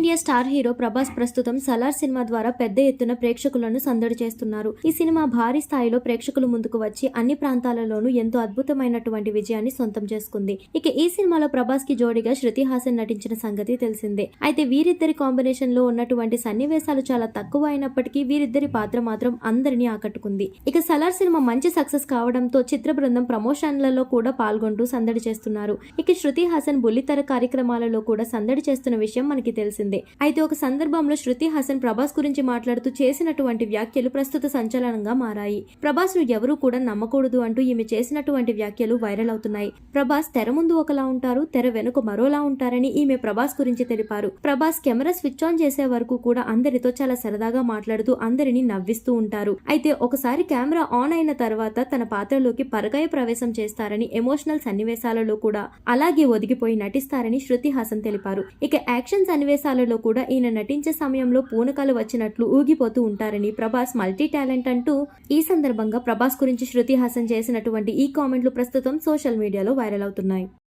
India star hero Prabhas ప్రస్తుతం Salaar cinema ద్వారా పెద్ద ఎత్తున ప్రేక్షకులను సందడి చేస్తున్నారు. ఈ సినిమా భారీ స్థాయిలో ప్రేక్షకుల ముందుకు వచ్చి అన్ని ప్రాంతాలలోనూ ఎంతో అద్భుతమైనటువంటి విజయాన్ని సొంతం చేసుకుంది. ఇక ఈ సినిమాలో ప్రభాస్ కి జోడిగా శృతి హాసన్ నటించిన సంగతి తెలిసిందే. అయితే వీరిద్దరి కాంబినేషన్ లో ఉన్నటువంటి సన్నివేశాలు చాలా తక్కువ అయినప్పటికీ వీరిద్దరి పాత్ర మాత్రం అందరినీ ఆకట్టుకుంది. ఇక సలార్ సినిమా మంచి సక్సెస్ కావడంతో చిత్ర బృందం ప్రమోషన్లలో కూడా పాల్గొంటూ సందడి చేస్తున్నారు. ఇక శృతి హాసన్ బుల్లితెర కార్యక్రమాలలో కూడా సందడి చేస్తున్న విషయం మనకి తెలిసిందే. అయితే ఒక సందర్భంలో శృతి హాసన్ ప్రభాస్ గురించి మాట్లాడుతూ చేసినటువంటి వ్యాఖ్యలు ప్రస్తుత సంచలనంగా మారాయి. ప్రభాస్ ను ఎవరూ కూడా నమ్మకూడదు అంటూ ఈమె చేసినటువంటి వ్యాఖ్యలు వైరల్ అవుతున్నాయి. ప్రభాస్ తెర ముందు ఒకలా ఉంటారు, తెర వెనుక మరోలా ఉంటారని ఈమె ప్రభాస్ గురించి తెలిపారు. ప్రభాస్ కెమెరా స్విచ్ ఆన్ చేసే వరకు కూడా అందరితో చాలా సరదాగా మాట్లాడుతూ అందరినీ నవ్విస్తూ ఉంటారు. అయితే ఒకసారి కెమెరా ఆన్ అయిన తర్వాత తన పాత్రలోకి పరకాయ ప్రవేశం చేస్తారని, ఎమోషనల్ సన్నివేశాలలో కూడా అలాగే ఒదిగిపోయి నటిస్తారని శృతి హాసన్ తెలిపారు. ఇక యాక్షన్ సన్నివేశాలలో కూడా ఈయన నటించే సమయంలో పూనకాలు వచ్చినట్లు ఊగిపోతూ ఉంటారని, ప్రభాస్ మల్టీ టాలెంట్ అంటూ ఈ సందర్భంగా ప్రభాస్ గురించి శృతి హాసన్ చేసినటువంటి ఈ కామెంట్లు ప్రస్తుతం సోషల్ మీడియాలో వైరల్ అవుతున్నాయి.